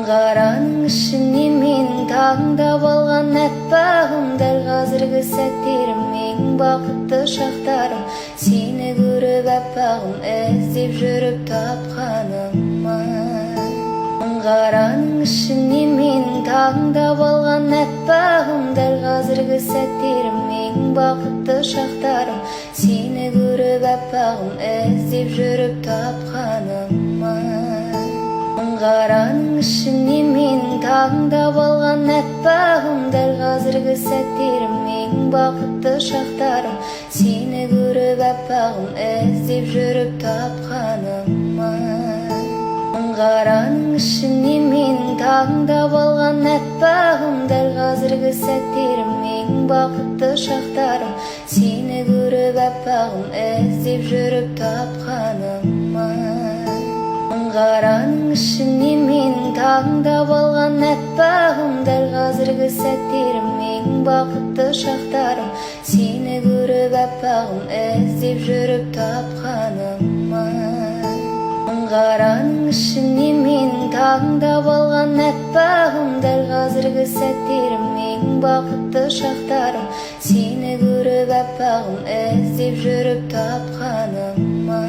Аңғараның ішінен менің таңдап алған әппағым, дәл қазіргі сәттерім менің бақытты шақтарым. Сені көріп әппағым, іздеп жүріп тапқаныма. Аңғараның ішінен менің таңдап алған әппағым, дәл қазіргі сәттерім менің бақытты шақтарым. Сені көріп әппағым, іздеп жүріп тапқаныма. Аңғараның ішінен менің таңдап алған әппағым, дәл қазіргі сәттерім менің бақытты шақтарым. Сені көріп әппағым, іздеп жүріп тапқаныма. Аңғараның ішінен менің таңдап алған әппағым, дәл қазіргі сәттерім менің бақытты шақтарым. Сені көріп әппағым, іздеп жүріп тапқаныма. Аңғараның ішінен менің таңдап алған әппағым, дәл қазіргі сәттерім менің бақытты шақтарым. Сені көріп әппағым, іздеп жүріп тапқаныма. Аңғараның ішінен менің таңдап алған әппағым, дәл қазіргі сәттерім менің бақытты шақтарым. Сені көріп әппағым, іздеп жүріп тапқаныма.